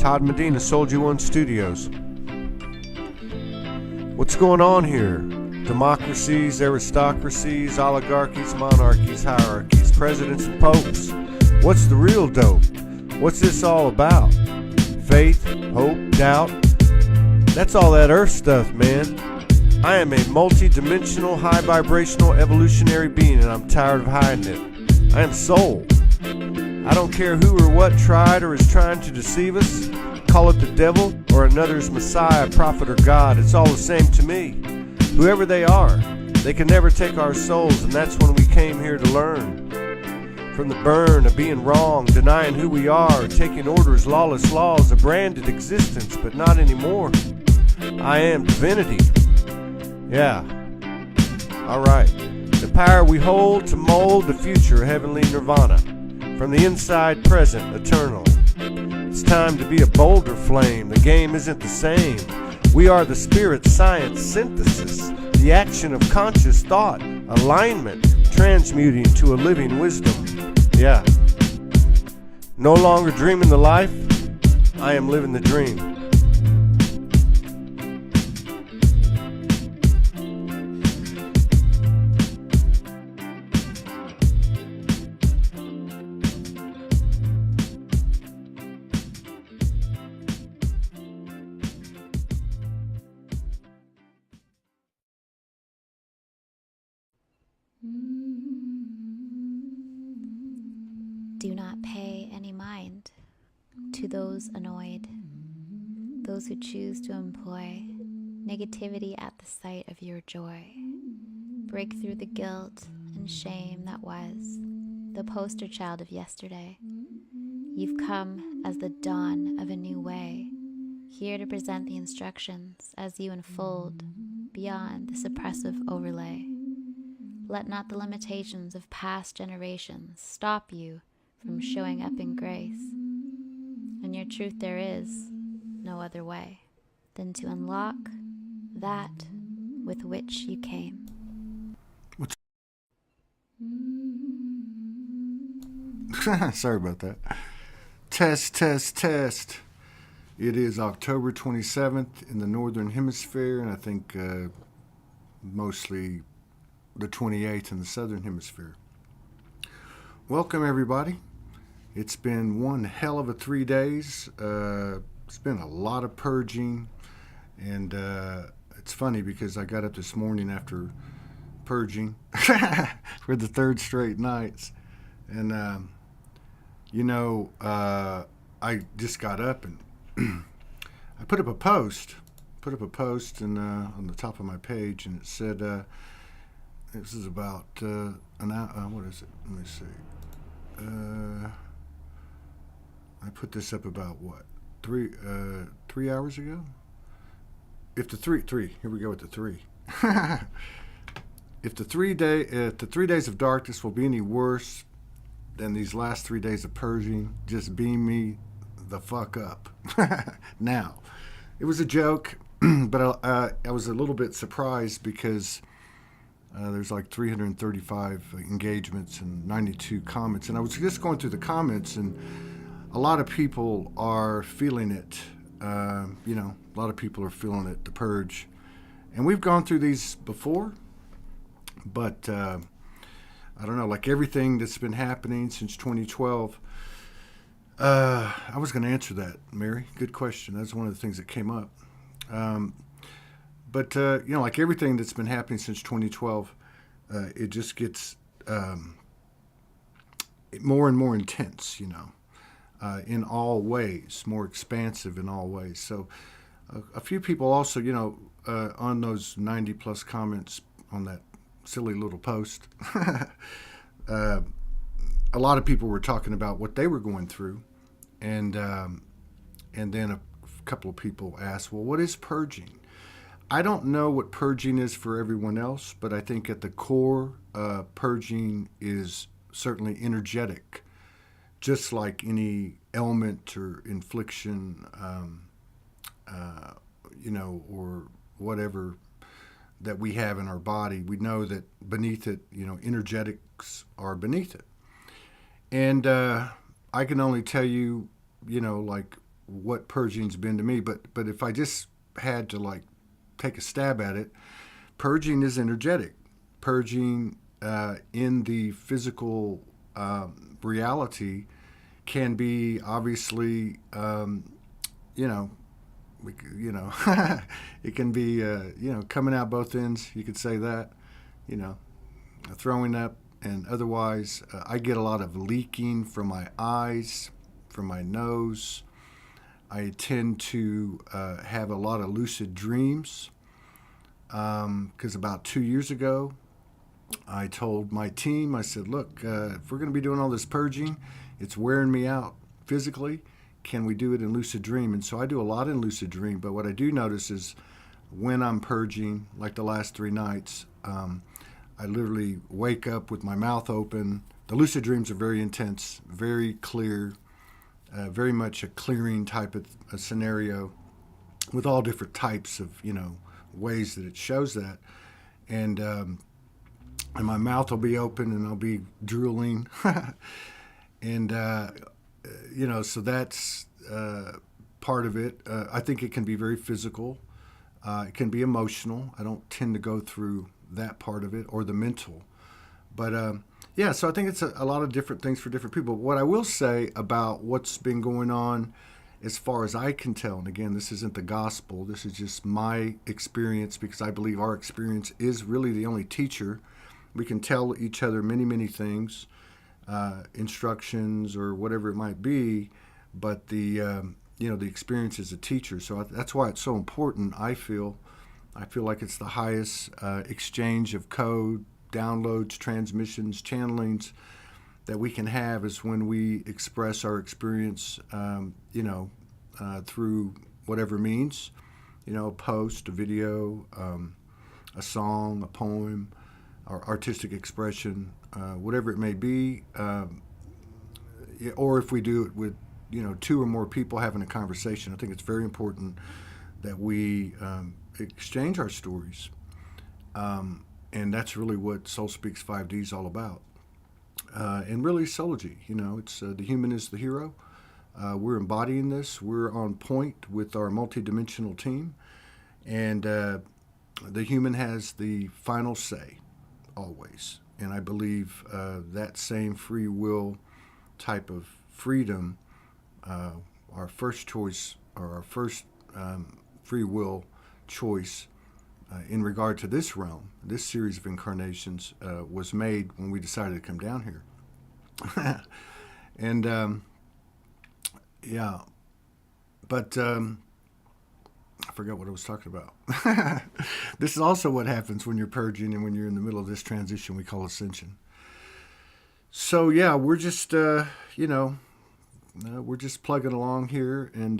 Todd Medina, Soulogy One Studios. What's going on here? Democracies, aristocracies, oligarchies, monarchies, hierarchies, presidents and popes. What's the real dope? What's this all about? Faith, hope, doubt? That's all that earth stuff, man. I am a multi-dimensional, high-vibrational, evolutionary being, and I'm tired of hiding it. I am soul. I don't care who or what tried or is trying to deceive us. Call it the devil or another's Messiah, prophet, or God. It's all the same to me. Whoever they are, they can never take our souls, and that's when we came here to learn. From the burn of being wrong, denying who we are, taking orders, lawless laws, a branded existence, but not anymore. I am divinity. Yeah. Alright. The power we hold to mold the future, heavenly nirvana. From the inside, present, eternal. It's time to be a bolder flame. The game isn't the same. We are the spirit science synthesis, the action of conscious thought, alignment, transmuting to a living wisdom. Yeah. No longer dreaming the life, I am living the dream. Do not pay any mind to those annoyed, those who choose to employ negativity at the sight of your joy. Break through the guilt and shame that was the poster child of yesterday. You've come as the dawn of a new way, here to present the instructions as you unfold beyond the suppressive overlay. Let not the limitations of past generations stop you from showing up in grace. In your truth there is no other way than to unlock that with which you came. Sorry about that. Test. It is October 27th in the Northern Hemisphere, and I think mostly the 28th in the Southern Hemisphere. Welcome, everybody. It's been one hell of a 3 days. It's been a lot of purging, and it's funny because I got up this morning after purging for the third straight nights, and I just got up and I put up a post and on the top of my page, and it said this is about an hour. What is it? Let me see. I put this up about what, 3 hours ago? If the three, here we go with the three. If the 3 days of darkness will be any worse than these last 3 days of purging, just beam me the fuck up. Now, it was a joke, but I was a little bit surprised because there's like 335 engagements and 92 comments, and I was just going through the comments, and a lot of people are feeling it. A lot of people are feeling it, the purge, and we've gone through these before, but I don't know, like everything that's been happening since 2012. I was going to answer that, Mary. Good question. That's one of the things that came up. But like everything that's been happening since 2012, it just gets more and more intense, in all ways, more expansive in all ways. So a few people also, on those 90 plus comments on that silly little post, a lot of people were talking about what they were going through, and then a couple of people asked, well, what is purging? I don't know what purging is for everyone else, but I think at the core, purging is certainly energetic, just like any ailment or infliction, or whatever that we have in our body. We know that beneath it, energetics are beneath it. And I can only tell you, like what purging's been to me, but if I just had to like take a stab at it, purging is energetic. Purging in the physical reality can be obviously, you know, you know, it can be, coming out both ends. You could say that, you know, throwing up, and otherwise, I get a lot of leaking from my eyes, from my nose. I tend to have a lot of lucid dreams because about 2 years ago, I told my team, I said, look, if we're going to be doing all this purging, it's wearing me out physically. Can we do it in lucid dream? And so I do a lot in lucid dream, but what I do notice is when I'm purging, like the last 3 nights, I literally wake up with my mouth open. The lucid dreams are very intense, very clear, very much a clearing type of a scenario with all different types of, ways that it shows that. And my mouth will be open and I'll be drooling. And, so that's part of it. I think it can be very physical. It can be emotional. I don't tend to go through that part of it, or the mental. But so I think it's a lot of different things for different people. What I will say about what's been going on, as far as I can tell, and again, this isn't the gospel, this is just my experience, because I believe our experience is really the only teacher. We can tell each other many, many things, instructions or whatever it might be, but the experience is a teacher. So that's why it's so important. I feel like it's the highest exchange of code, downloads, transmissions, channelings that we can have, is when we express our experience, through whatever means, a post, a video, a song, a poem, or artistic expression, whatever it may be, or if we do it with, 2 or more people having a conversation. I think it's very important that we exchange our stories. And that's really what Soul Speaks 5D is all about. And really Soulogy, it's the human is the hero. We're embodying this. We're on point with our multidimensional team. And the human has the final say, always. And I believe that same free will type of freedom, our first choice, or our first free will choice in regard to this realm, this series of incarnations, was made when we decided to come down here. And but I forgot what I was talking about. This is also what happens when you're purging and when you're in the middle of this transition we call ascension. So we're just we're just plugging along here, and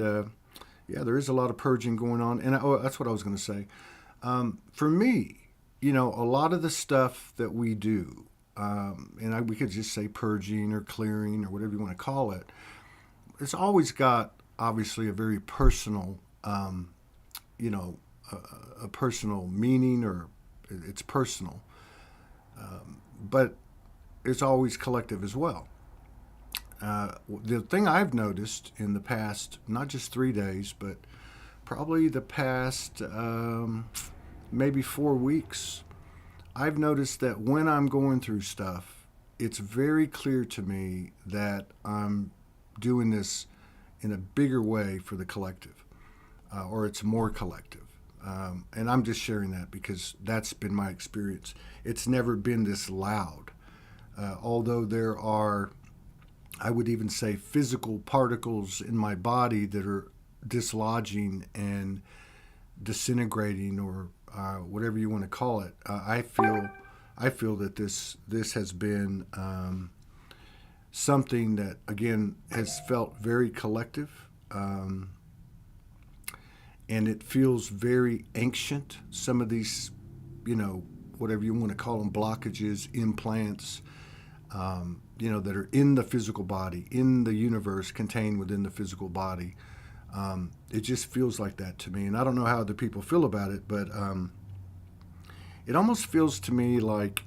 there is a lot of purging going on. And that's what I was going to say. For me, a lot of the stuff that we do, and we could just say purging or clearing or whatever you want to call it, it's always got obviously a very personal, a personal meaning, or it's personal, but it's always collective as well. The thing I've noticed in the past, not just 3 days, but probably the past maybe 4 weeks, I've noticed that when I'm going through stuff, it's very clear to me that I'm doing this in a bigger way for the collective, or it's more collective. And I'm just sharing that because that's been my experience. It's never been this loud. Although there are, I would even say, physical particles in my body that are dislodging and disintegrating, or whatever you want to call it. I feel that this has been something that, again, has felt very collective, and it feels very ancient. Some of these, whatever you want to call them, blockages, implants, that are in the physical body, in the universe, contained within the physical body. It just feels like that to me. And I don't know how other people feel about it, but it almost feels to me like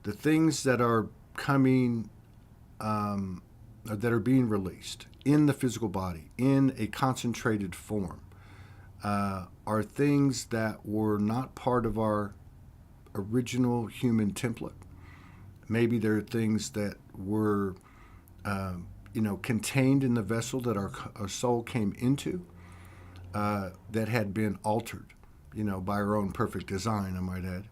the things that are coming that are being released in the physical body in a concentrated form are things that were not part of our original human template. Maybe there are things that were, contained in the vessel that our soul came into that had been altered, by our own perfect design, I might add,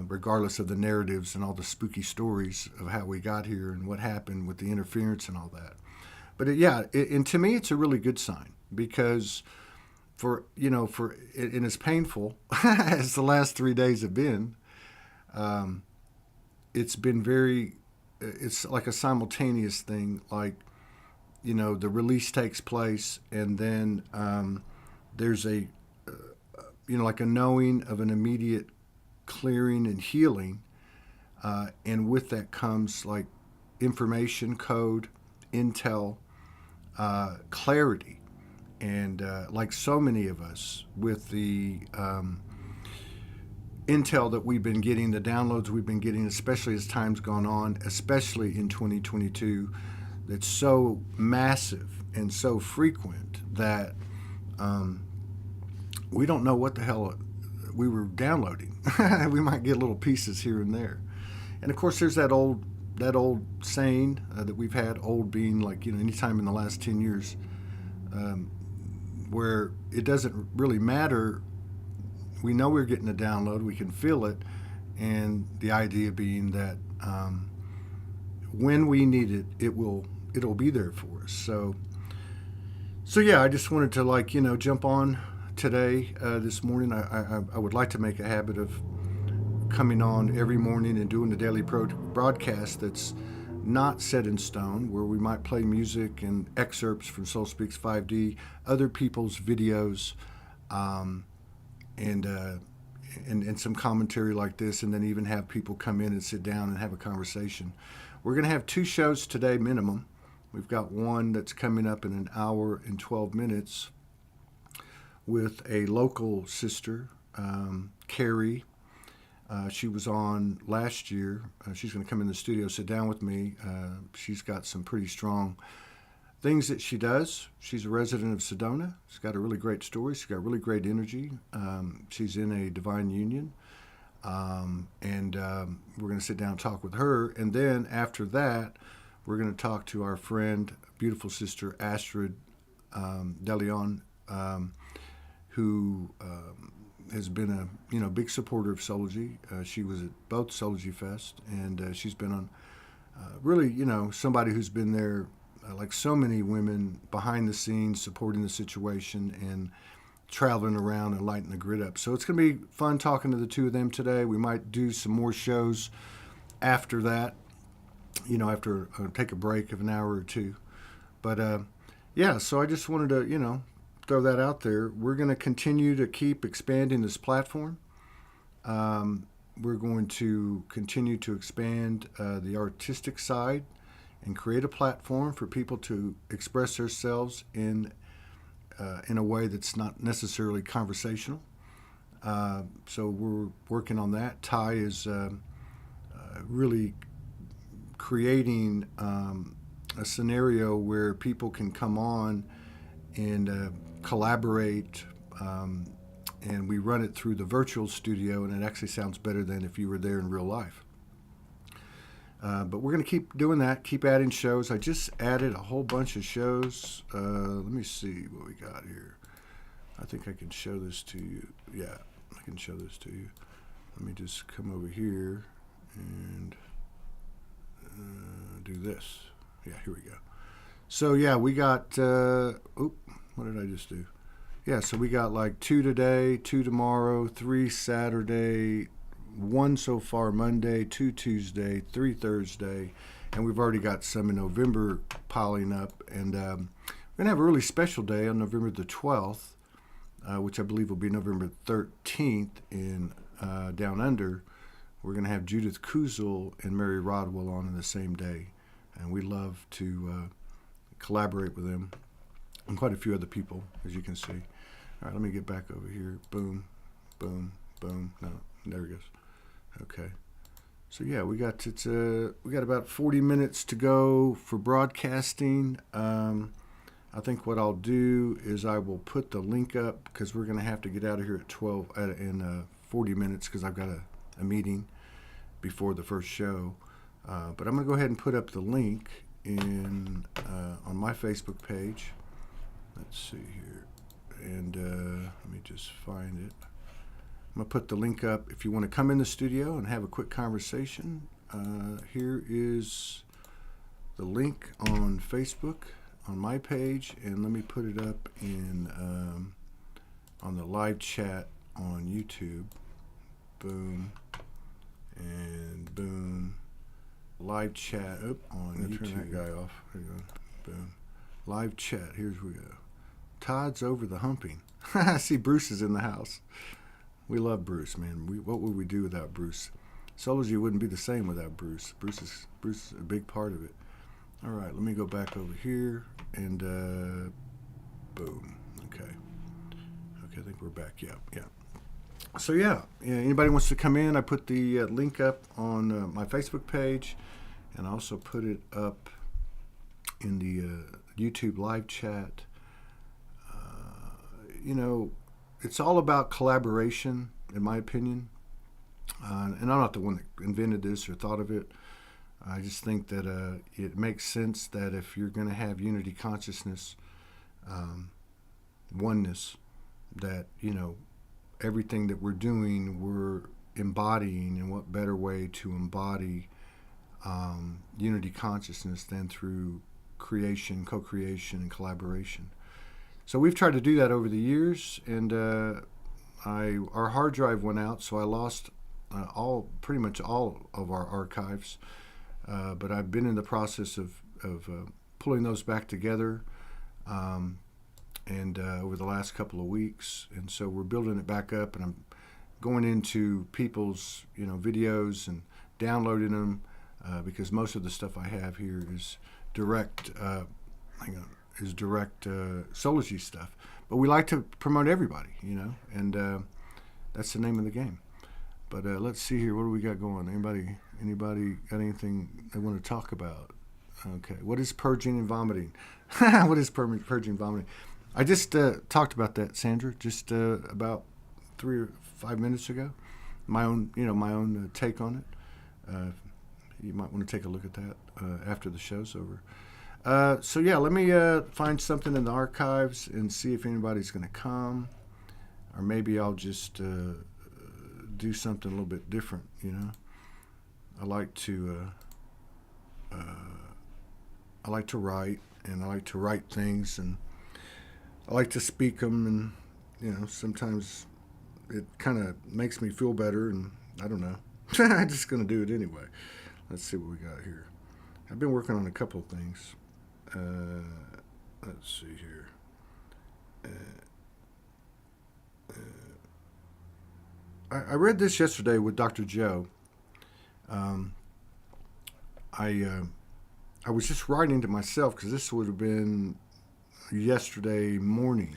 regardless of the narratives and all the spooky stories of how we got here and what happened with the interference and all that. But and to me, it's a really good sign because and as painful as the last 3 days have been, it's been it's like a simultaneous thing. Like, the release takes place, and then there's like a knowing of an immediate clearing and healing, and with that comes like information, code, intel, clarity, and like so many of us with the intel that we've been getting, the downloads we've been getting, especially as time's gone on, especially in 2022, that's so massive and so frequent that we don't know what the hell we were downloading. We might get little pieces here and there. And of course, there's that old saying that we've had, old being like, anytime in the last 10 years, where it doesn't really matter. We know we're getting a download, we can feel it, and the idea being that when we need it, it'll be there for us. So yeah, I just wanted to jump on today, this morning. I would like to make a habit of coming on every morning and doing the daily broadcast that's not set in stone, where we might play music and excerpts from Soul Speaks 5D, other people's videos, and some commentary like this, and then even have people come in and sit down and have a conversation. We're going to have 2 shows today minimum. We've got one that's coming up in an hour and 12 minutes with a local sister, Carrie. She was on last year. She's going to come in the studio, sit down with me. She's got some pretty strong things that she does. She's a resident of Sedona. She's got a really great story. She's got really great energy. She's in a divine union. And we're going to sit down and talk with her. And then after that, we're going to talk to our friend, beautiful sister, Astrid DeLeon, who has been a big supporter of Soulogy. She was at both Soulogy Fest, and she's been on really, somebody who's been there, like so many women, behind the scenes, supporting the situation and traveling around and lighting the grid up. So it's going to be fun talking to the 2 of them today. We might do some more shows after that, after take a break of an hour or 2. But so I just wanted to, throw that out there. We're going to continue to keep expanding this platform. We're going to continue to expand the artistic side and create a platform for people to express themselves in a way that's not necessarily conversational. So we're working on that. Ty is really creating a scenario where people can come on and collaborate, and we run it through the virtual studio, and it actually sounds better than if you were there in real life. But we're going to keep doing that, keep adding shows. I just added a whole bunch of shows. Let me see what we got here. I think I can show this to you. Yeah, I can show this to you. Let me just come over here and do this. Yeah, here we go. So yeah, we got, what did I just do? Yeah, so we got like 2 today, 2 tomorrow, 3 Saturday, 1 so far Monday, 2 Tuesday, 3 Thursday, and we've already got some in November piling up. And we're going to have a really special day on November the 12th, which I believe will be November 13th in Down Under. We're going to have Judith Kuzel and Mary Rodwell on in the same day, and we love to collaborate with them and quite a few other people, as you can see. All right, let me get back over here. Boom, boom, boom. No, there it goes. Okay. So yeah, we got about 40 minutes to go for broadcasting. I think what I'll do is I will put the link up because we're going to have to get out of here at 12 in 40 minutes because I've got a meeting before the first show. But I'm going to go ahead and put up the link in on my Facebook page. Let's see here, and let me just find it. I'm going to put the link up if you want to come in the studio and have a quick conversation. Here is the link on Facebook on my page, and let me put it up in on the live chat on YouTube. Boom and boom. Live chat on YouTube. Turn that guy off. There you go. Boom. Live chat. Here's we go. Todd's over the humping. I see Bruce is in the house. We love Bruce, man. What would we do without Bruce? Soulogy wouldn't be the same without Bruce. Bruce is a big part of it. All right, let me go back over here and boom. Okay, I think we're back. Yeah. So yeah, anybody wants to come in, I put the link up on my Facebook page, and I also put it up in the YouTube live chat. It's all about collaboration, in my opinion. And I'm not the one that invented this or thought of it. I just think that it makes sense that if you're going to have unity consciousness, oneness, that, everything that we're doing, we're embodying, and what better way to embody unity consciousness than through creation, co-creation, and collaboration. So we've tried to do that over the years, and our hard drive went out, so I lost pretty much all of our archives. But I've been in the process of pulling those back together, and over the last couple of weeks, and so we're building it back up, and I'm going into people's videos and downloading them because most of the stuff I have here is direct Soulogy stuff, but we like to promote everybody, and that's the name of the game. But let's see here. What do we got going? Anybody got anything they want to talk about? Okay. What is purging and vomiting? What is purging and vomiting? I just talked about that, Sandra, just about 3 or 5 minutes ago. My own take on it. You might want to take a look at that after the show's over. So yeah, let me find something in the archives and see if anybody's going to come, or maybe I'll just do something a little bit different. I like to write, and I like to write things, and I like to speak them, and sometimes it kind of makes me feel better, and I don't know. I'm just going to do it anyway. Let's see what we got here. I've been working on a couple of things. Let's see here. I read this yesterday with Dr. Joe. I was just writing to myself because this would have been yesterday morning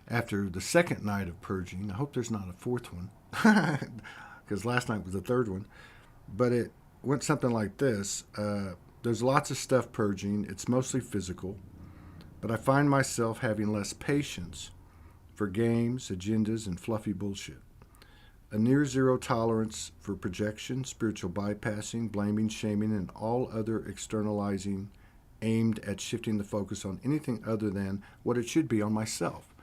after the second night of purging. I hope there's not a fourth one because last night was the third one. But it went something like this. There's lots of stuff purging. It's mostly physical. But I find myself having less patience for games, agendas, and fluffy bullshit. A near zero tolerance for projection, spiritual bypassing, blaming, shaming, and all other externalizing aimed at shifting the focus on anything other than what it should be on myself.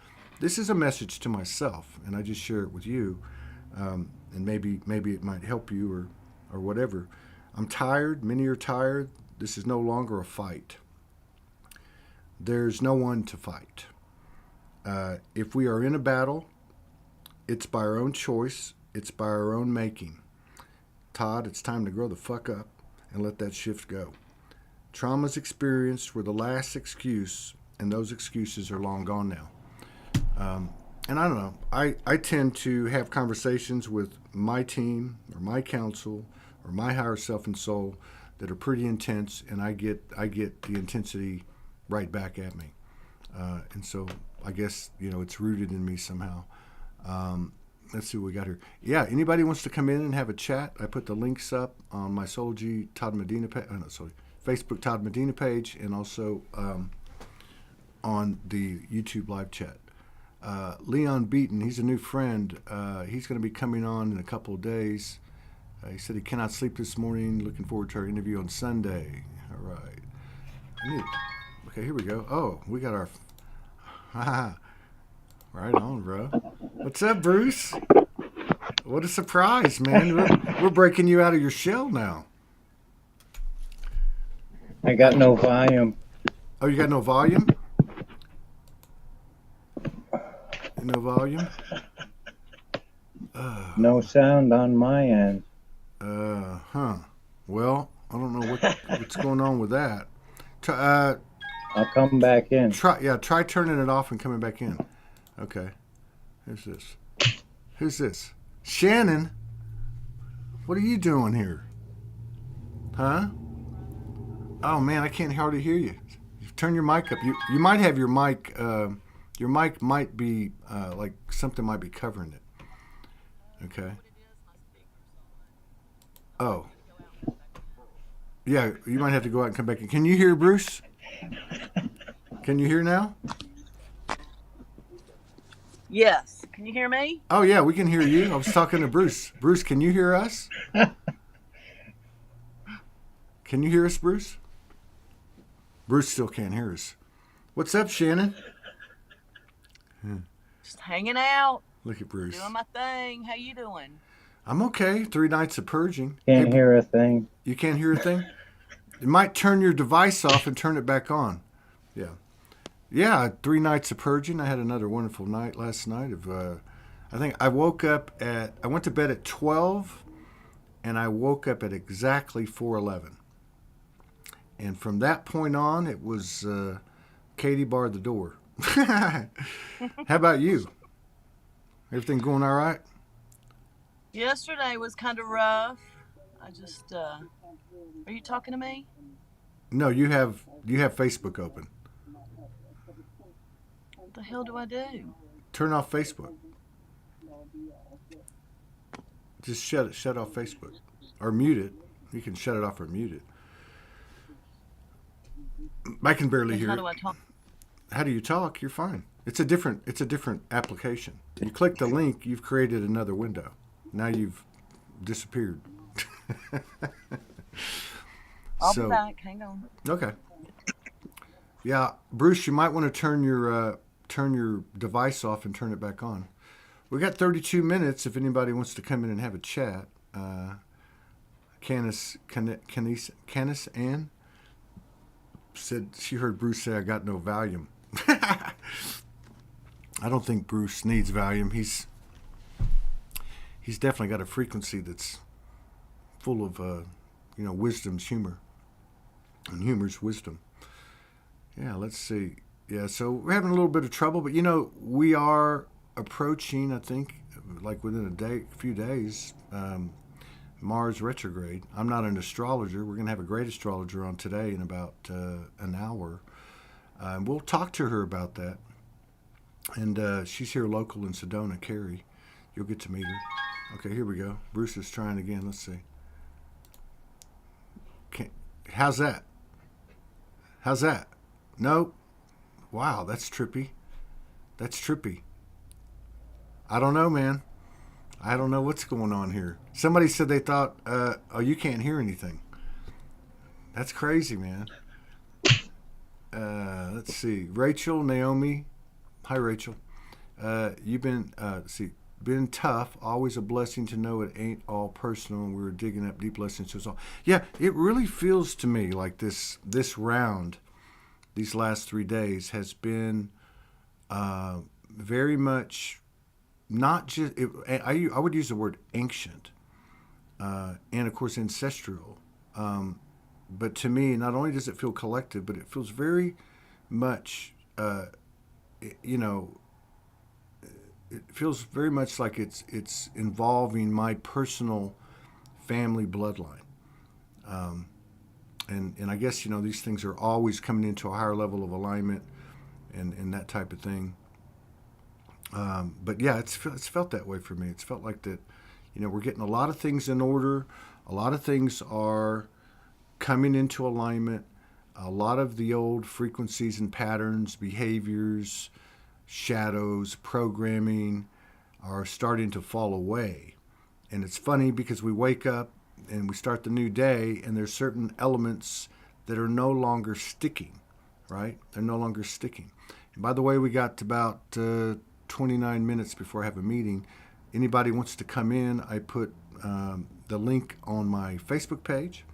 This is a message to myself, and I just share it with you, and maybe it might help you or whatever. I'm tired. Many are tired. This is no longer a fight. There's no one to fight. If we are in a battle, it's by our own choice. It's by our own making. Todd, it's time to grow the fuck up and let that shift go. Traumas experienced were the last excuse, and those excuses are long gone now. And I don't know. I tend to have conversations with my team or my counsel or my higher self and soul that are pretty intense, and I get the intensity right back at me. And so I guess it's rooted in me somehow. let's see what we got here. Yeah, anybody wants to come in and have a chat? I put the links up on my Soulogy Todd Medina page. Oh, no, sorry, Facebook Todd Medina page, and also on the YouTube live chat. Leon Beaton, he's a new friend. He's going to be coming on in a couple of days. He said he cannot sleep this morning. Looking forward to our interview on Sunday. All right. Okay, here we go. Oh, we got our... Right on, bro. What's up, Bruce? What a surprise, man. We're breaking you out of your shell now. I got no volume. Oh, you got no volume? No volume? No sound on my end. Well, I don't know what's going on with that. I'll come back in. Try turning it off and coming back in. Okay. Who's this? Shannon? What are you doing here? Huh? Oh man, I can't hardly hear you. Turn your mic up. You might have your mic. Your mic might be like something might be covering it. Okay. Oh. Yeah, you might have to go out and come back in. Can you hear Bruce? Can you hear now? Yes. Can you hear me? Oh yeah, we can hear you. I was talking to Bruce. Bruce, can you hear us? Can you hear us, Bruce? Bruce still can't hear us. What's up, Shannon? Just hanging out. Look at Bruce. Doing my thing. How you doing? I'm okay. 3 nights of purging. Can't hear a thing. You can't hear a thing? You might turn your device off and turn it back on. Yeah. Yeah, 3 nights of purging. I had another wonderful night last night. I think I went to bed at 12, and I woke up at exactly 4:11. And from that point on, it was Katie barred the door. How about you? Everything going all right? Yesterday was kind of rough. I just, are you talking to me? No, you have Facebook open. What the hell do I do? Turn off Facebook. Just shut off Facebook. Or mute it. You can shut it off or mute it. I can barely hear How it. do I talk? How do you talk? You're fine. It's a different application. You click the link, you've created another window. Now you've disappeared. I'll be back. Hang on. Okay. Yeah, Bruce, you might want to turn your device off and turn it back on. We got 32 minutes if anybody wants to come in and have a chat. Candice Ann said she heard Bruce say, I got no volume. I don't think Bruce needs volume. He's definitely got a frequency that's full of, wisdom's humor. And humor's wisdom. Yeah, let's see. Yeah, so we're having a little bit of trouble, but, we are approaching, I think, like within a few days, Mars retrograde. I'm not an astrologer. We're going to have a great astrologer on today in about an hour. We'll talk to her about that. And she's here local in Sedona, Carrie. You'll get to meet her. Okay, here we go. Bruce is trying again. Let's see. How's that? How's that? Nope. Wow, that's trippy. That's trippy. I don't know, man. I don't know what's going on here. Somebody said they thought, you can't hear anything. That's crazy, man. Let's see. Rachel, Naomi. Hi, Rachel. You've been tough. Always a blessing to know it ain't all personal, and we're digging up deep lessons to us all. Yeah, it really feels to me like this round, these last 3 days, has been very much not just. I would use the word ancient, and of course ancestral. But to me, not only does it feel collective, but it feels very much, it feels very much like it's involving my personal family bloodline. And I guess, these things are always coming into a higher level of alignment and that type of thing. But yeah, it's felt that way for me. It's felt like that, we're getting a lot of things in order. A lot of things are coming into alignment. A lot of the old frequencies and patterns, behaviors, shadows, programming are starting to fall away. And it's funny because we wake up and we start the new day, and there's certain elements that are no longer sticking, right? They're no longer sticking. And by the way, we got about 29 minutes before I have a meeting. Anybody wants to come in, I put the link on my Facebook page,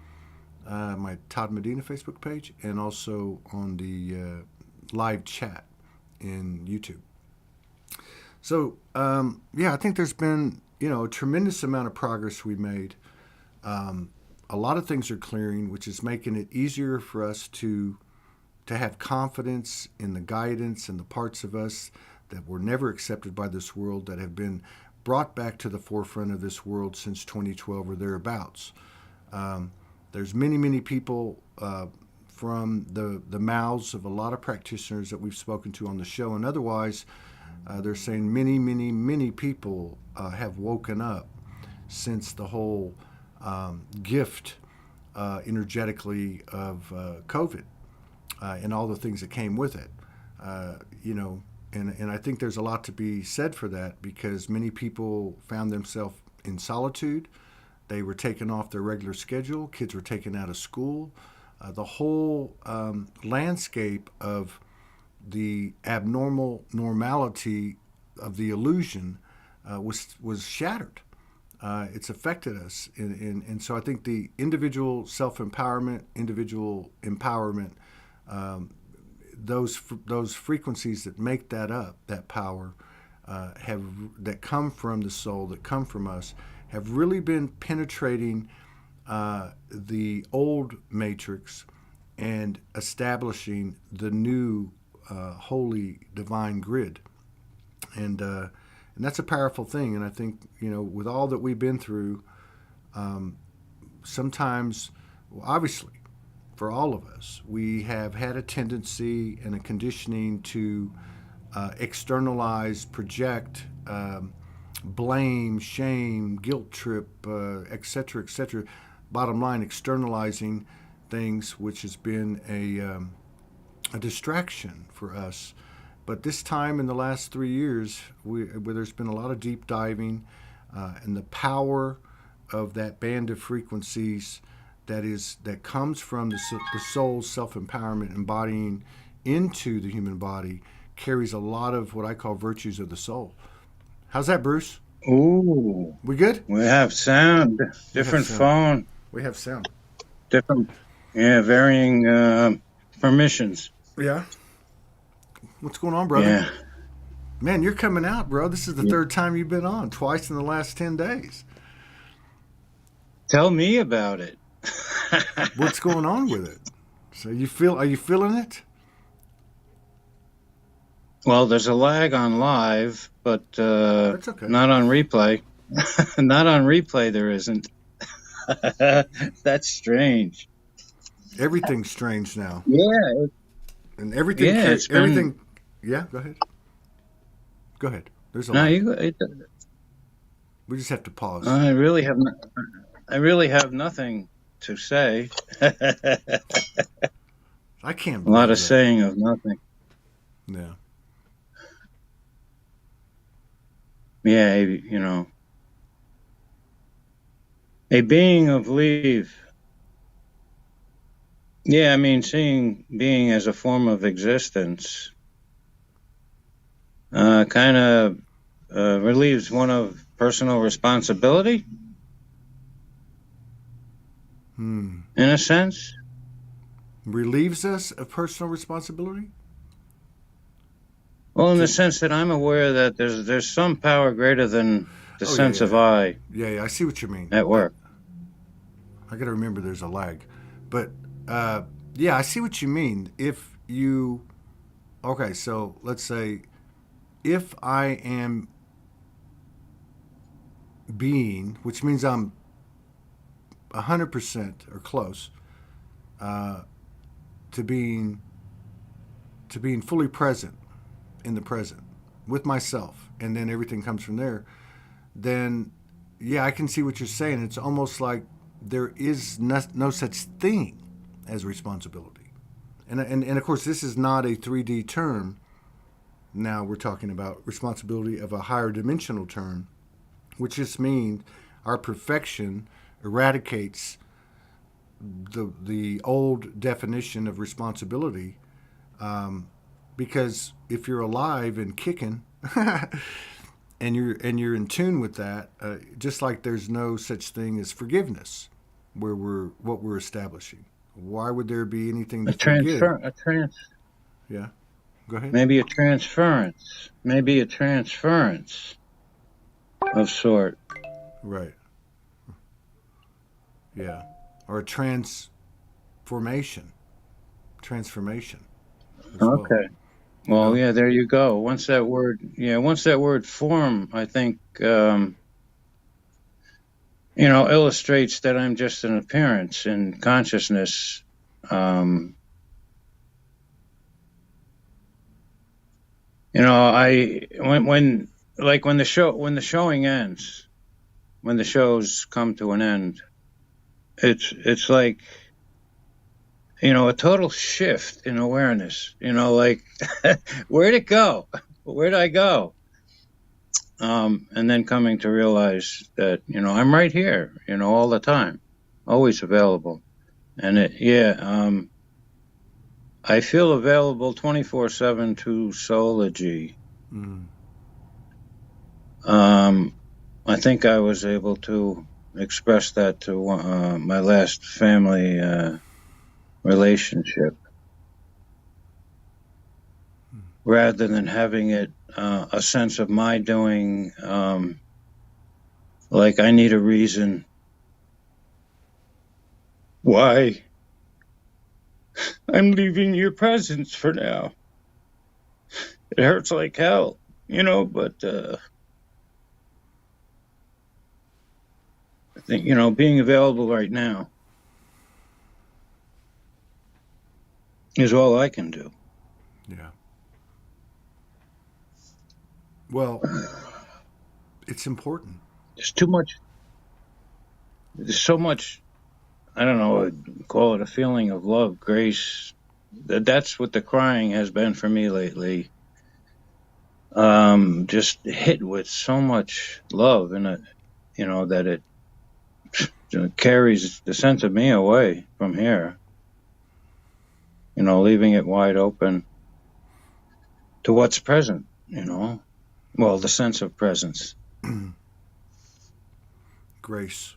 my Todd Medina Facebook page, and also on the live chat in YouTube. So, I think there's been, a tremendous amount of progress we made. A lot of things are clearing, which is making it easier for us to have confidence in the guidance and the parts of us that were never accepted by this world, that have been brought back to the forefront of this world since 2012 or thereabouts. There's many people from the mouths of a lot of practitioners that we've spoken to on the show and otherwise. They're saying many people have woken up since the whole gift energetically of COVID and all the things that came with it. And I think there's a lot to be said for that, because many people found themselves in solitude. They were taken off their regular schedule. Kids were taken out of school. The whole landscape of the abnormal normality of the illusion was shattered. It's affected us. And so I think the individual self-empowerment, individual empowerment, those frequencies that make that up, that power, that come from the soul, that come from us, have really been penetrating the old matrix and establishing the new holy divine grid. And that's a powerful thing. And I think, with all that we've been through, sometimes, obviously, for all of us, we have had a tendency and a conditioning to externalize, project, blame, shame, guilt trip, et cetera, et cetera. Bottom line, externalizing things, which has been a distraction for us. But this time in the last 3 years, where there's been a lot of deep diving, and the power of that band of frequencies that comes from the soul's self-empowerment, embodying into the human body, carries a lot of what I call virtues of the soul. How's that, Bruce? Ooh. We good? We have sound. Different phone. We have sound. Different, varying permissions. Yeah. What's going on, brother? Yeah. Man, you're coming out, bro. This is the third time you've been on, twice in the last 10 days. Tell me about it. What's going on with it? So are you feeling it? Well, there's a lag on live, but That's okay. not on replay. Not on replay, there isn't. That's strange. Everything's strange now. Yeah. And everything. Yeah, it's been- everything. Yeah, go ahead. Go ahead. There's a No, lot. We just have to pause. I really have nothing to say. I can't. A lot of that. saying of nothing. Yeah. Yeah, a being of leave. Yeah, I mean, seeing being as a form of existence kind of relieves one of personal responsibility, in a sense. Relieves us of personal responsibility? Well, in the sense that I'm aware that there's some power greater than the sense of I Yeah, I see what you mean. at work. I got to remember there's a lag. But, yeah, I see what you mean. Okay, so let's say if I am being, which means I'm 100% or close to being fully present in the present, with myself, and then everything comes from there, then yeah, I can see what you're saying. It's almost like there is no such thing as responsibility. And of course, this is not a 3D term. Now we're talking about responsibility of a higher dimensional term, which just means our perfection eradicates the old definition of responsibility. Because if you're alive and kicking, and you're in tune with that, just like there's no such thing as forgiveness, where we're establishing. Why would there be anything to forgive? Yeah, go ahead. Maybe a transference of sort. Right. Yeah, or a transformation. Okay. Well, yeah, there you go. Once that word form, I think, illustrates that I'm just an appearance in consciousness. When the showing ends, when the shows come to an end, it's like, a total shift in awareness, like, where'd it go? Where'd I go? And then coming to realize that, I'm right here, all the time, always available. And I feel available 24/7 to Soulogy. I think I was able to express that to my last family relationship, rather than having it a sense of my doing, like I need a reason why I'm leaving your presence for now. It hurts like hell, but I think, being available right now is all I can do. Yeah. Well, it's important. There's too much. There's so much. I don't know. I'd call it a feeling of love, grace. That's what the crying has been for me lately. Just hit with so much love in it, that it carries the sense of me away from here. Leaving it wide open to what's present, well, the sense of presence. Grace.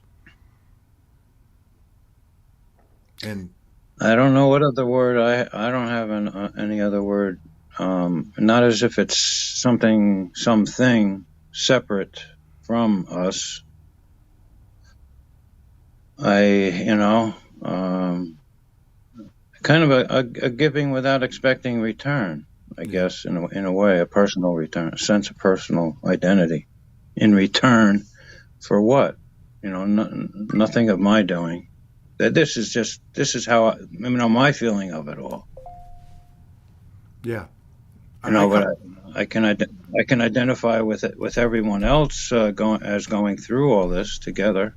And I don't know what other word, I don't have any other word, not as if it's something separate from us. Kind of a giving without expecting return, I guess, in a way, a personal return, a sense of personal identity in return for what? Nothing of my doing. That this is how my feeling of it all. Yeah. But I can identify with it, with everyone else going through all this together.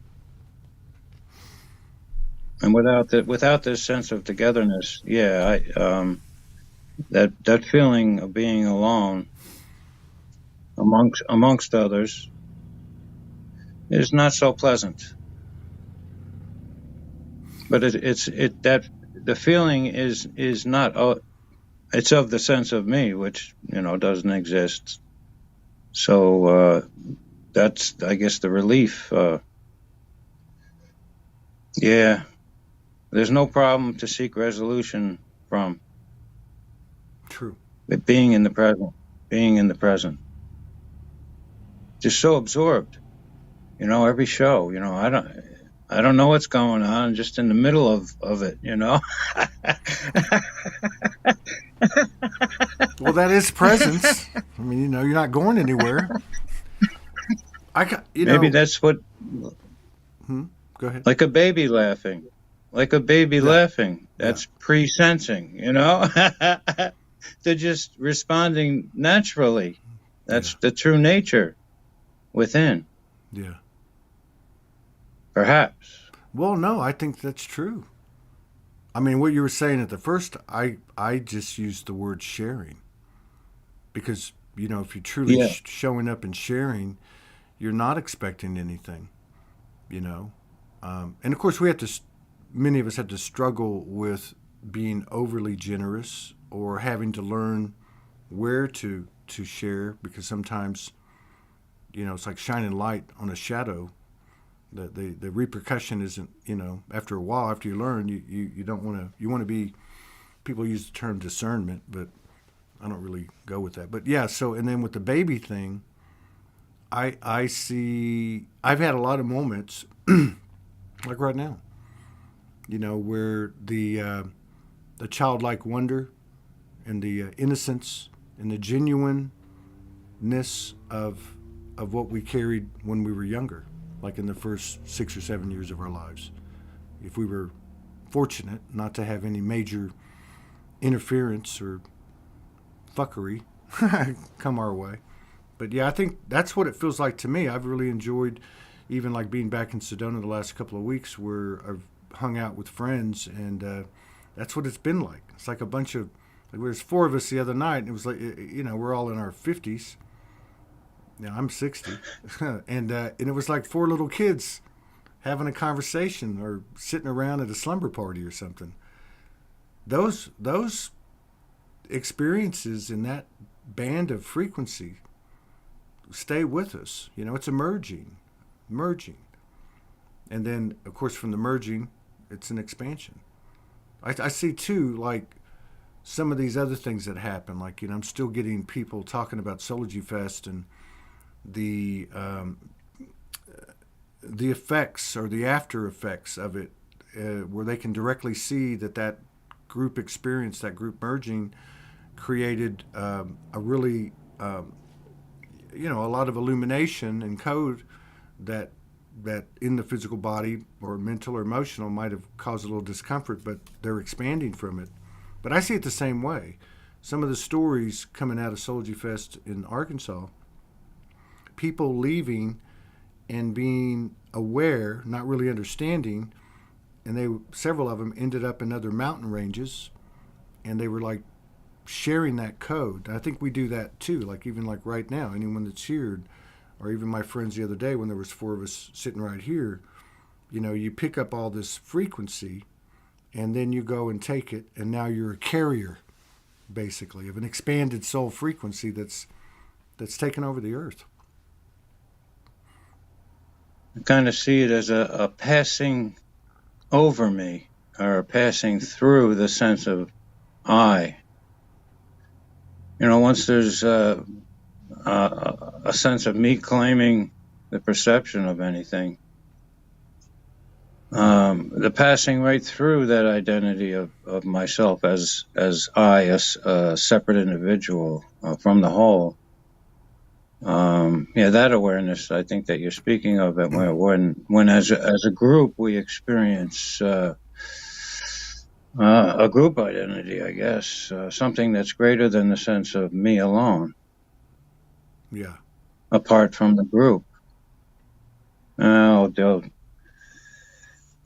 And without this sense of togetherness, that feeling of being alone amongst others is not so pleasant. But the feeling is not. It's of the sense of me, which doesn't exist. So that's, I guess, the relief. There's no problem to seek resolution from. True. But being in the present. Just so absorbed. Every show, I don't know what's going on, just in the middle of it, Well, that is presence. I mean, you're not going anywhere. Maybe that's what. Go ahead. Like a baby laughing. That's pre-sensing, They're just responding naturally. That's the true nature within. Yeah. Perhaps. Well, no, I think that's true. I mean, what you were saying at the first, I just used the word sharing because, you know, if you're truly Yeah. showing up and sharing, you're not expecting anything, you know. And of course, many of us have to struggle with being overly generous or having to learn where to share because sometimes, you know, it's like shining light on a shadow. The repercussion isn't, you know, after a while, after you learn, you don't want to, you want to be, people use the term discernment, but I don't really go with that. But yeah, so, and then with the baby thing, I see, I've had a lot of moments, like right now, you know, where the childlike wonder and the innocence and the genuineness of what we carried when we were younger, like in the first 6 or 7 years of our lives. If we were fortunate not to have any major interference or fuckery come our way. But yeah, I think that's what it feels like to me. I've really enjoyed even like being back in Sedona the last couple of weeks where I've hung out with friends, and that's what it's been like. It's like a bunch of, like, there's 4 of us the other night, and it was like, you know, we're all in our 50s. Now I'm 60, and it was like 4 little kids having a conversation or sitting around at a slumber party or something. Those experiences in that band of frequency stay with us. You know, it's merging, and then of course from the merging, it's an expansion. I see too, like some of these other things that happen. Like, you know, I'm still getting people talking about Soulogy Fest and the effects or the after effects of it, where they can directly see that group experience, that group merging, created a really, you know, a lot of illumination and code that in the physical body or mental or emotional might have caused a little discomfort, but they're expanding from it. But I see it the same way. Some of the stories coming out of Soulogy Fest in Arkansas, people leaving and being aware, not really understanding, and several of them ended up in other mountain ranges, and they were like sharing that code. I think we do that too, like even like right now, anyone that's here, or even my friends the other day when there was 4 of us sitting right here, you know, you pick up all this frequency and then you go and take it, and now you're a carrier basically of an expanded soul frequency that's taken over the earth. I kind of see it as a passing over me, or a passing through the sense of I. You know, once there's a sense of me claiming the perception of anything, the passing right through that identity of myself as I, a separate individual from the whole. Yeah, that awareness, I think that you're speaking of, it when as a group we experience a group identity, I guess, something that's greater than the sense of me alone. Yeah. Apart from the group.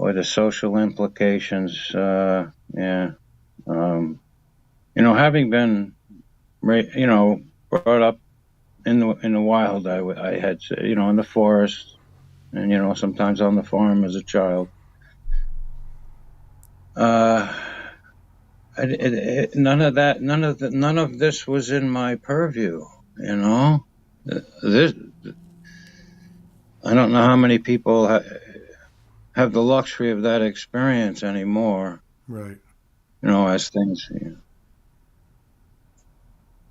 The social implications. Yeah. You know, having been, you know, brought up in the wild, I had, you know, in the forest, and, you know, sometimes on the farm as a child. None of this was in my purview, you know. This, I don't know how many people have the luxury of that experience anymore. Right. You know, as things. You know.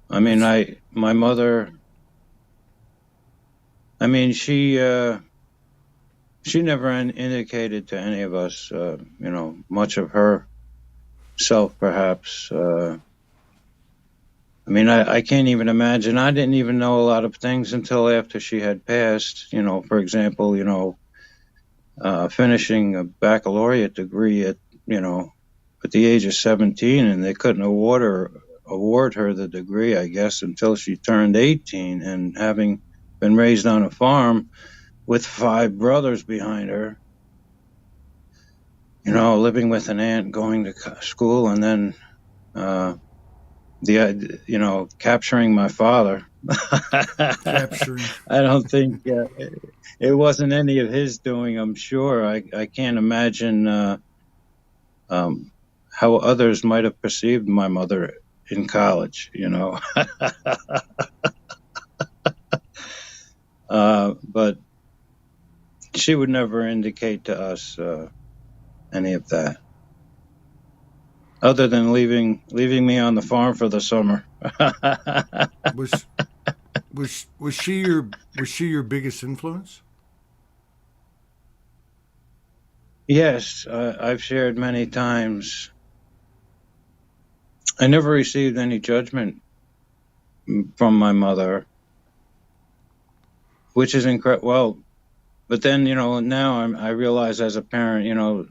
I mean, my mother. I mean, she never indicated to any of us, you know, much of her self, perhaps. I mean, I can't even imagine. I didn't even know a lot of things until after she had passed. You know, for example, you know, finishing a baccalaureate degree at the age of 17, and they couldn't award her award her the degree, I guess, until she turned 18. And having been raised on a farm with 5 brothers behind her, living with an aunt, going to school, and then capturing my father. Capturing. I don't think it wasn't any of his doing, I'm sure. I can't imagine how others might have perceived my mother in college, but she would never indicate to us any of that, other than leaving me on the farm for the summer. Was she your biggest influence? Yes, I've shared many times. I never received any judgment from my mother, which is incredible. Well, but then, now I realize as a parent,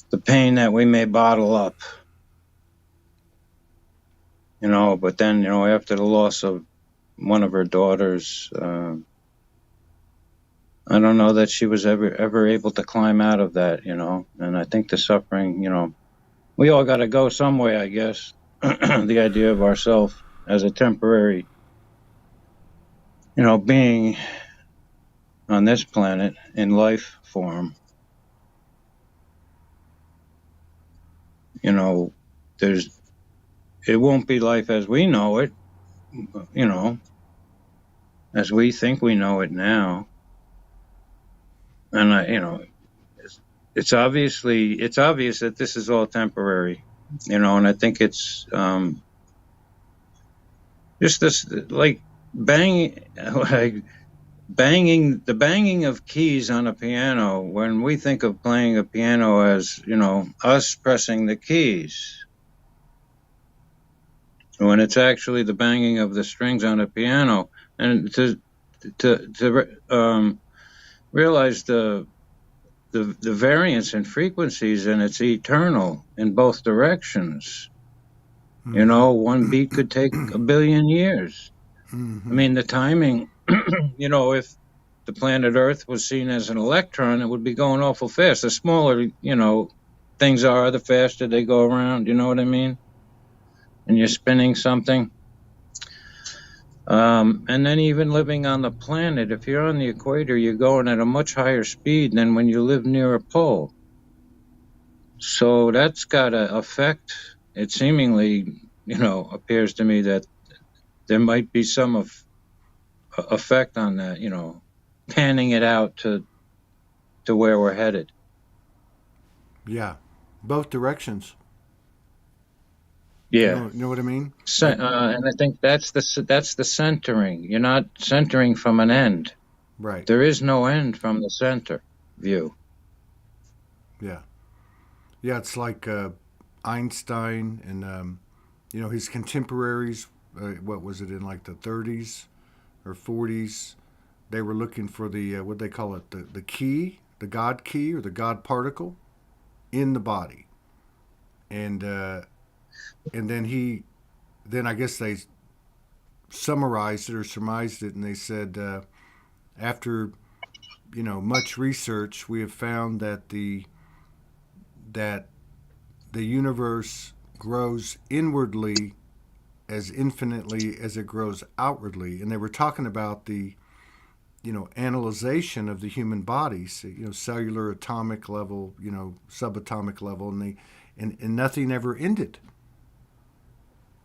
the pain that we may bottle up, but then, after the loss of one of her daughters, I don't know that she was ever able to climb out of that, and I think the suffering, we all got to go some way, I guess. The idea of ourself as a temporary, being on this planet in life form, it won't be life as we know it, as we think we know it now. And it's obvious that this is all temporary, and I think it's just this, like the banging of keys on a piano. When we think of playing a piano as, us pressing the keys, when it's actually the banging of the strings on a piano, and to realize the variance in frequencies, and it's eternal in both directions. One beat could take 1 billion years. Mm-hmm. I mean, the timing, if the planet Earth was seen as an electron, it would be going awful fast. The smaller, things are, the faster they go around. You know what I mean? And you're spinning something. And then even living on the planet, if you're on the equator, you're going at a much higher speed than when you live near a pole. So that's got to affect, it seemingly, appears to me that there might be some effect on that, panning it out to where we're headed. Yeah, both directions. Yeah, you know what I mean. And I think that's the centering. You're not centering from an end. Right. There is no end from the center view. Yeah. Yeah, it's like Einstein and his contemporaries. What was it, in like the 30s or 40s? They were looking for the what they call it, the key, the God key or the God particle in the body, and then I guess they summarized it or surmised it, and they said after much research, we have found that the universe grows inwardly as infinitely as it grows outwardly. And they were talking about the analyzation of the human bodies, cellular, atomic level, subatomic level, and nothing ever ended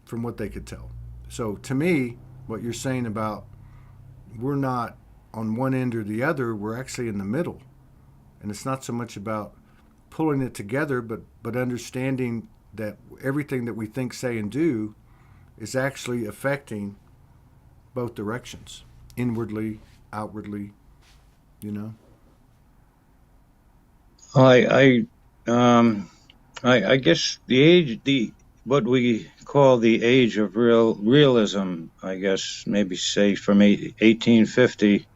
from what they could tell. So to me, what you're saying about we're not on one end or the other, we're actually in the middle. And it's not so much about pulling it together, but understanding that everything that we think, say, and do is actually affecting both directions, inwardly, outwardly, I guess what we call the age of realism, I guess, maybe say from 1850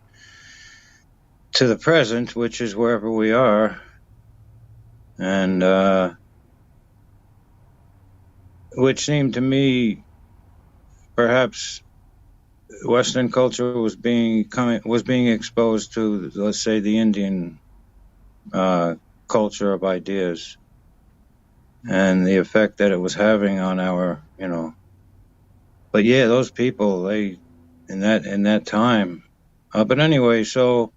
to the present, which is wherever we are, and which seemed to me perhaps Western culture was being exposed to, let's say, the Indian culture of ideas, and the effect that it was having on our, But yeah, those people, they in that time. But anyway, so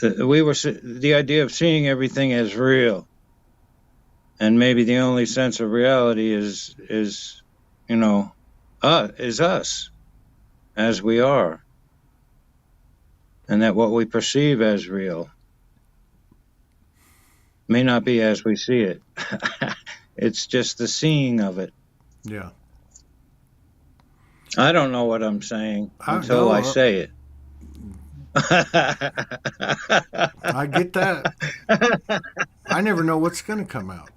the idea of seeing everything as real, and maybe the only sense of reality is us as we are, and that what we perceive as real may not be as we see it. It's just the seeing of it. Yeah. I don't know what I'm saying until I say it. I get that. I never know what's going to come out.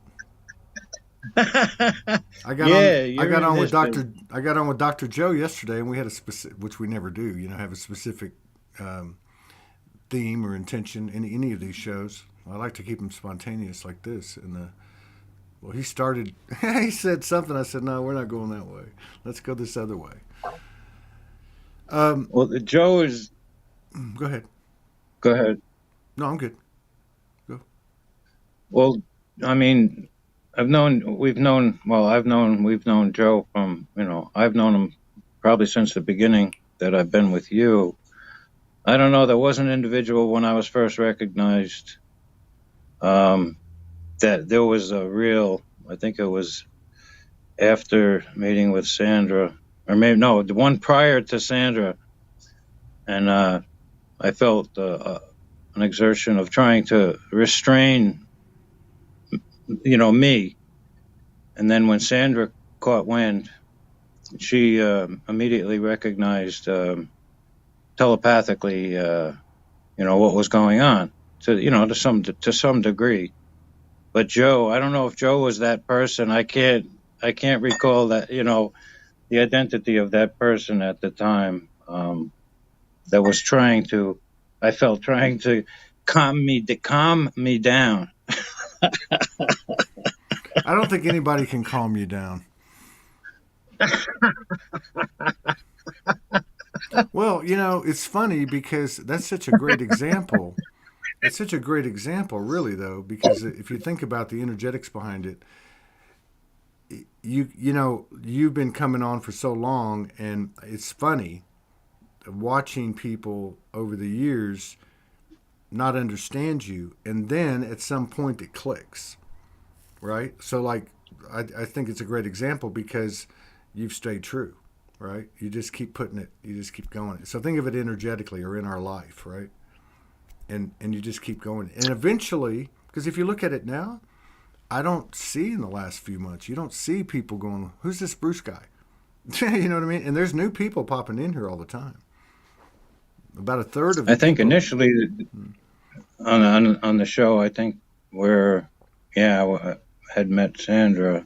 I got on with Dr. Joe yesterday, and we had a specific, which we never do, have a specific theme or intention in any of these shows. I like to keep them spontaneous like this. And he started. He said something. I said, "No, we're not going that way. Let's go this other way." Well, Joe is. Go ahead. Go ahead. No, I'm good. Go. Well, I mean, we've known Joe from, I've known him probably since the beginning that I've been with you. I don't know. There was an individual when I was first recognized that there was a real, I think it was after meeting with Sandra, or maybe, no, the one prior to Sandra. And I felt an exertion of trying to restrain, me. And then when Sandra caught wind, she immediately recognized telepathically, what was going on to some degree. But Joe, I don't know if Joe was that person. I can't recall that, the identity of that person at the time that was trying to calm me down. I don't think anybody can calm you down. Well, it's funny because that's such a great example. It's such a great example, really, though, because if you think about the energetics behind it, you've been coming on for so long, and it's funny watching people over the years not understand you, and then at some point it clicks, right? So, like, I think it's a great example because you've stayed true, right? You just keep putting it, you just keep going. So think of it energetically or in our life, right? And you just keep going. And eventually, because if you look at it now, I don't see in the last few months, you don't see people going, who's this Bruce guy? You know what I mean? And there's new people popping in here all the time. About a third of the I think people, initially on the show, I think I had met Sandra.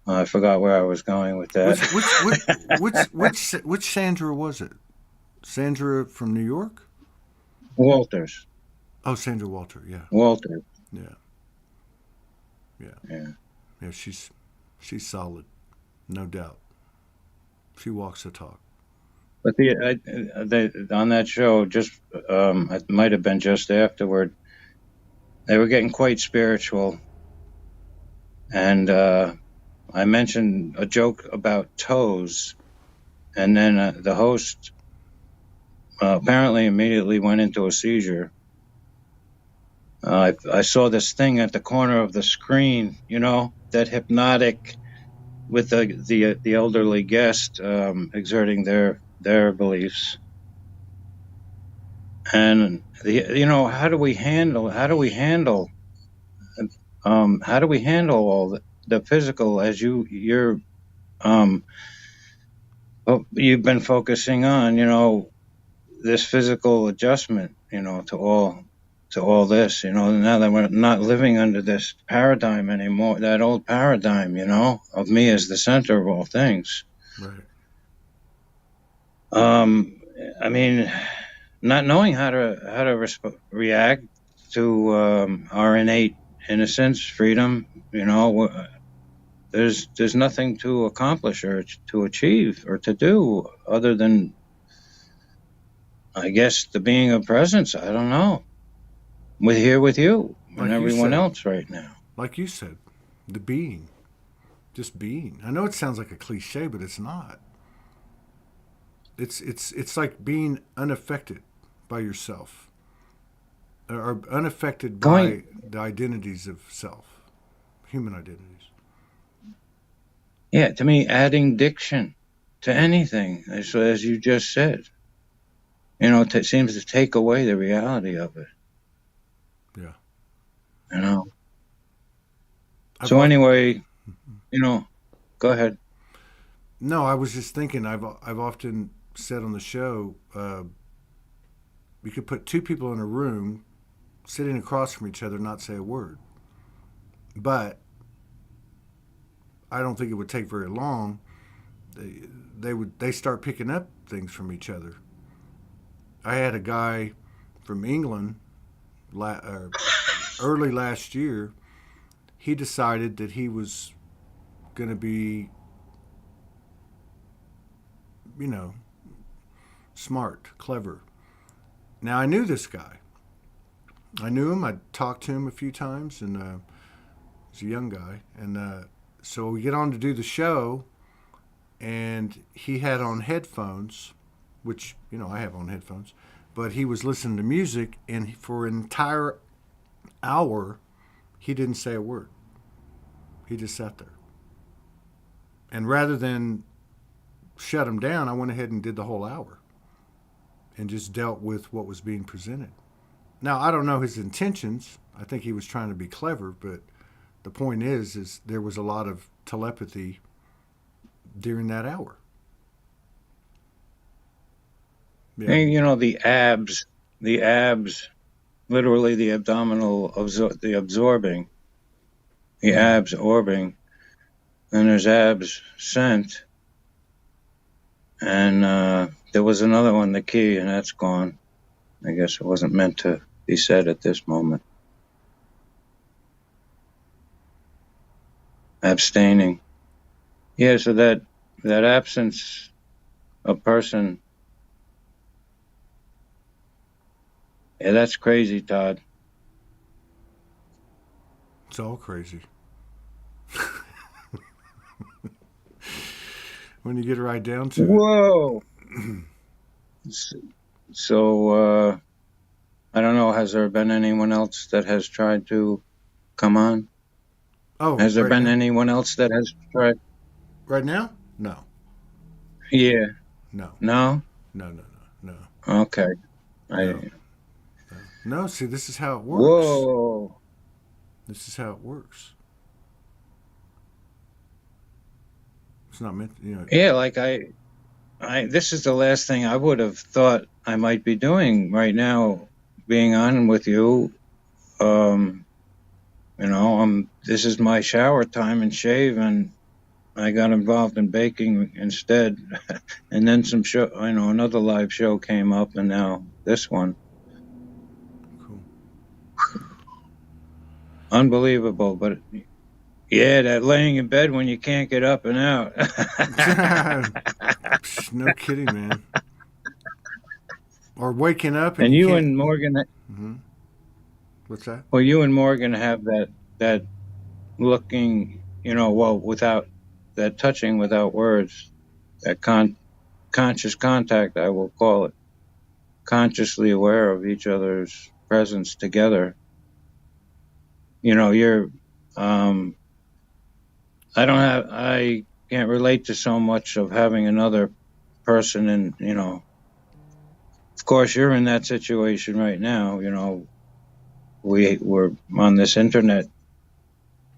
I forgot where I was going with that. Which Sandra was it? Sandra from New York? Walters. Oh, Sandra Walter, yeah. Walter. Yeah, she's solid, no doubt. She walks the talk. But on that show, just it might have been just afterward, they were getting quite spiritual, and I mentioned a joke about toes, and then the host apparently immediately went into a seizure. I saw this thing at the corner of the screen, that hypnotic, with the elderly guest exerting their beliefs. And how do we handle all the physical as you've been focusing on, this physical adjustment, to all this, now that we're not living under this paradigm anymore, that old paradigm, of me as the center of all things. Right. I mean, not knowing how to react to our innate innocence, freedom, there's nothing to accomplish or to achieve or to do other than, I guess, the being of presence. I don't know. We're here with you and everyone else right now. Like you said, the being. Just being. I know it sounds like a cliche, but it's not. It's like being unaffected by yourself, or unaffected by the identities of self, human identities. Yeah, to me, adding diction to anything, as you just said, it seems to take away the reality of it. Yeah. So anyway, go ahead. No, I was just thinking. I've often said on the show, we could put two people in a room, sitting across from each other, not say a word. But I don't think it would take very long. They start picking up things from each other. I had a guy from England early last year. He decided that he was going to be, smart, clever. Now, I knew this guy. I knew him. I talked to him a few times, and he's a young guy. And so we get on to do the show, and he had on headphones, which, I have on headphones, but he was listening to music, and for an entire hour, he didn't say a word. He just sat there. And rather than shut him down, I went ahead and did the whole hour and just dealt with what was being presented. Now, I don't know his intentions. I think he was trying to be clever, but the point is there was a lot of telepathy during that hour. Yeah. And, the abs, literally the abdominal, the absorbing, the abs orbing, and there's abs sent. And there was another one, the key, and that's gone. I guess it wasn't meant to be said at this moment. Abstaining. Yeah, so that absence of person, yeah, that's crazy, Todd. It's all crazy. When you get right down to Whoa. So, I don't know, has there been anyone else that has tried to come on? Oh, has there been anyone else that has tried? Right now? No. Yeah. No. No? No. Okay. No, see, this is how it works. Whoa. This is how it works. It's not meant, Yeah, like this is the last thing I would have thought I might be doing right now, being on with you. This is my shower time and shave, and I got involved in baking instead. And then some show, another live show came up, and now this one. Cool. Unbelievable, but yeah, that laying in bed when you can't get up and out. No kidding, man. Or waking up and you and Morgan. Mm-hmm. What's that? Well, you and Morgan have that looking, without that touching, without words, that conscious contact, I will call it, consciously aware of each other's presence together. You're, I can't relate to so much of having another person, and of course you're in that situation right now. We're on this internet,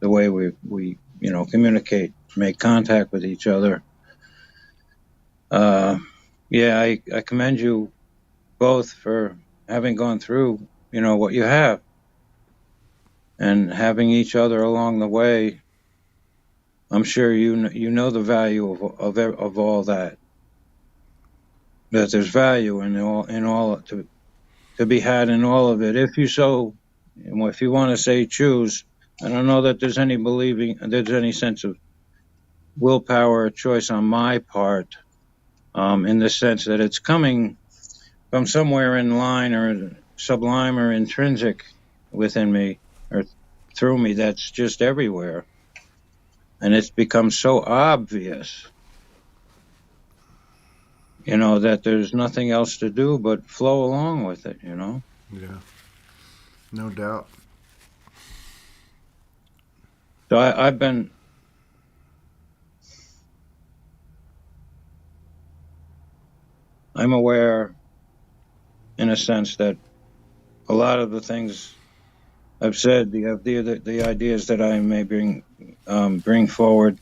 the way we communicate, make contact with each other. I commend you both for having gone through what you have, and having each other along the way. I'm sure you know the value of all that. That there's value in all to be had in all of it. If you want to say choose, I don't know that there's any sense of willpower choice on my part, in the sense that it's coming from somewhere in line or sublime or intrinsic within me or through me that's just everywhere. And it's become so obvious, that there's nothing else to do but flow along with it, Yeah. No doubt. So I'm aware in a sense that a lot of the things I've said, the ideas that I may bring forward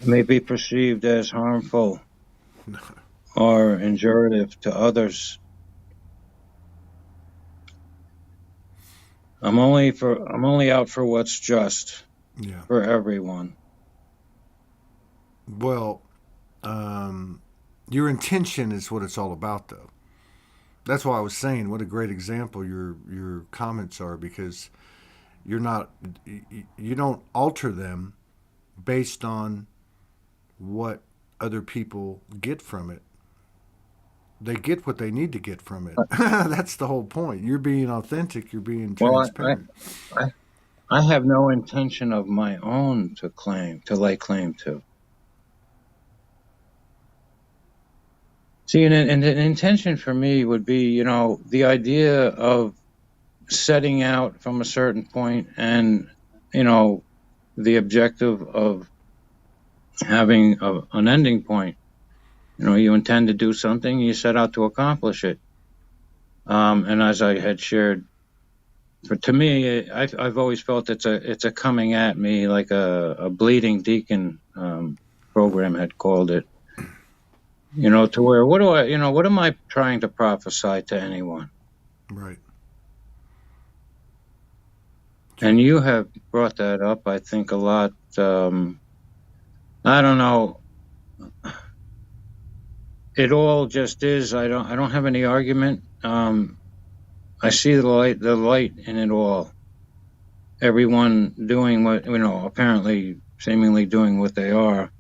may be perceived as harmful or injurious to others. I'm only out for what's just for everyone. Well, your intention is what it's all about, though. That's why I was saying what a great example your comments are, because you don't alter them based on what other people get from it. They get what they need to get from it. That's the whole point. You're being authentic. You're being transparent. Well, I have no intention of my own to lay claim to. See, and an intention for me would be, the idea of setting out from a certain point and, the objective of having an ending point. You intend to do something, you set out to accomplish it. And as I had shared, to me, I've always felt it's a coming at me, like a bleeding deacon program had called it. To where, what am I trying to prophesy to anyone? Right. And you have brought that up, I think, a lot. I don't know. It all just is. I don't have any argument. I see the light in it all. Everyone doing what, apparently, seemingly doing what they are.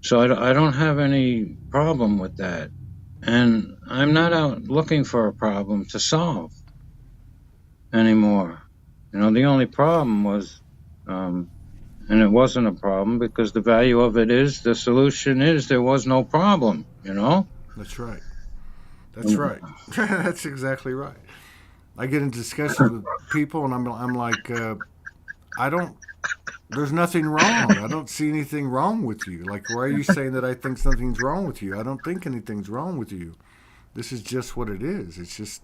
So I don't have any problem with that. And I'm not out looking for a problem to solve anymore. The only problem was, and it wasn't a problem because the value of it is, the solution is there was no problem, That's right. That's right. That's exactly right. I get in discussions with people and I'm like, there's nothing wrong. I don't see anything wrong with you. Like, why are you saying that I think something's wrong with you? I don't think anything's wrong with you. This is just what it is. It's just,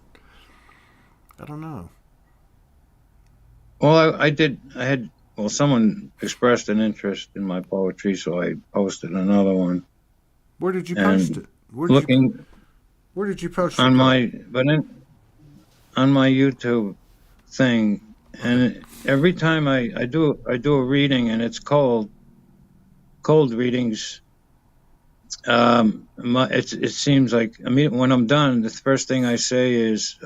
I don't know. Well, someone expressed an interest in my poetry, so I posted another one. Where did you post it? Where did you post it? On my YouTube thing. And every time I do a reading, and it's cold readings, it seems like, when I'm done, the first thing I say is,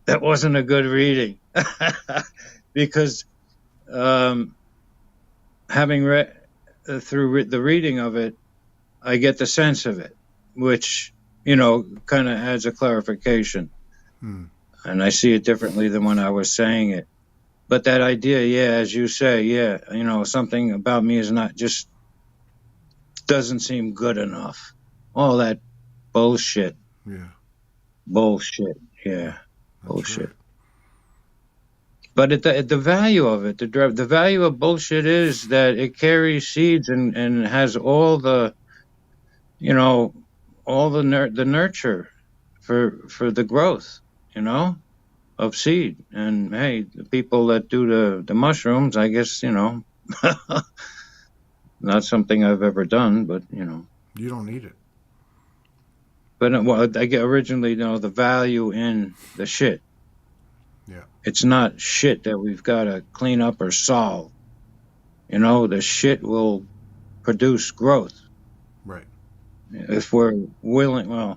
that wasn't a good reading. Because having read through the reading of it, I get the sense of it, which, kind of adds a clarification. And I see it differently than when I was saying it. But that idea, as you say, something about me doesn't seem good enough. All that bullshit. Yeah. Bullshit. Yeah. That's bullshit. Right. But the value of it, the value of bullshit is that it carries seeds and has all the, the nurture for the growth, of seed. And hey, the people that do the mushrooms, I guess, not something I've ever done, but you don't need it. But I get originally, the value in the shit. Yeah. It's not shit that we've got to clean up or solve. The shit will produce growth. Right. If we're willing, I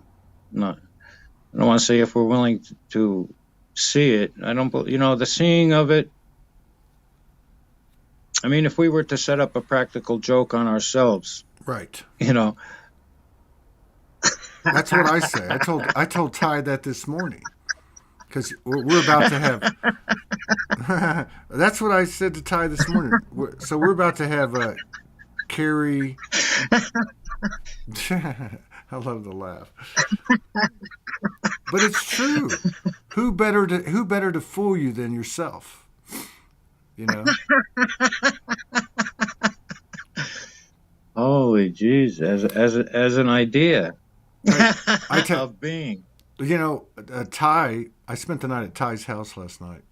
don't want to say if we're willing to see it. I don't, the seeing of it, I mean, if we were to set up a practical joke on ourselves, Right. you know, That's what I say. I told Ty that this morning because we're about to have. That's what I said to Ty this morning. So we're about to have Carrie. I love the laugh, but it's true. Who better to fool you than yourself? You know. holy jeez, as an idea of being. You know, Ty. I spent the night at Ty's house last night,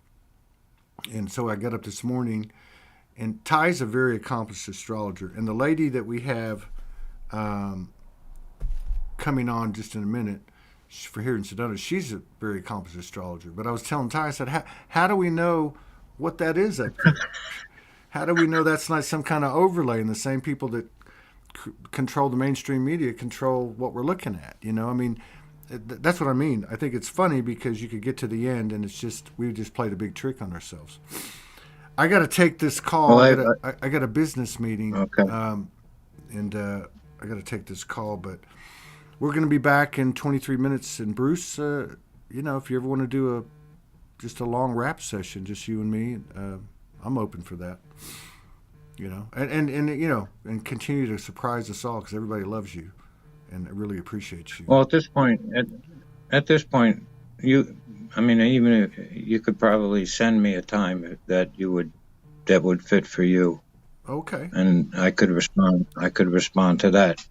and so I got up this morning. And Ty's a very accomplished astrologer, and the lady that we have coming on just in a minute for here in Sedona, she's a very accomplished astrologer. But I was telling Ty, I said, how do we know what that is up there? How do we know that's not some kind of overlay, and the same people that control the mainstream media control what we're looking at? You know, I mean, that's what I mean. I think it's funny because you could get to the end, and it's just we just played a big trick on ourselves. I got to take this call. Well, I got a business meeting, okay. And I got to take this call. But we're going to be back in 23 minutes. And Bruce, you know, if you ever want to do just a long rap session, just you and me, I'm open for that. You know, and you know, and continue to surprise us all because everybody loves you, and really appreciates you. Well, at this point, I mean, even if you could probably send me a time that would fit for you. Okay. And I could respond to that.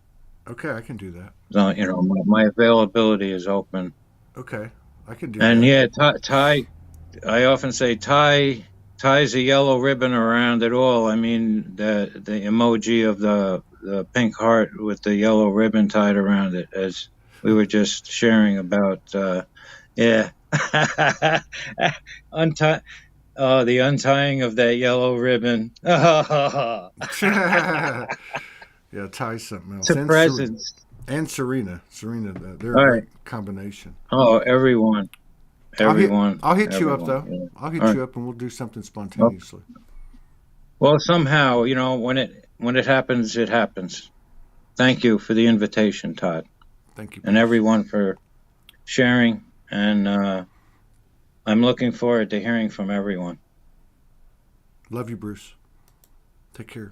Okay, I can do that. So, you know, my availability is open. Okay, I can do and that. And yeah, Ty, I often say Ty ties a yellow ribbon around it all. I mean, the emoji of the pink heart with the yellow ribbon tied around it, as we were just sharing about. Yeah. The untying of that yellow ribbon. Yeah, Ty's something else. It's a presence. And Serena, they're all a right. great combination. Oh, everyone. I'll hit you up though. Yeah. I'll hit you up, and we'll do something spontaneously. Well, somehow, you know, when it happens, it happens. Thank you for the invitation, Todd. Thank you, and everyone for sharing. And I'm looking forward to hearing from everyone. Love you, Bruce. Take care.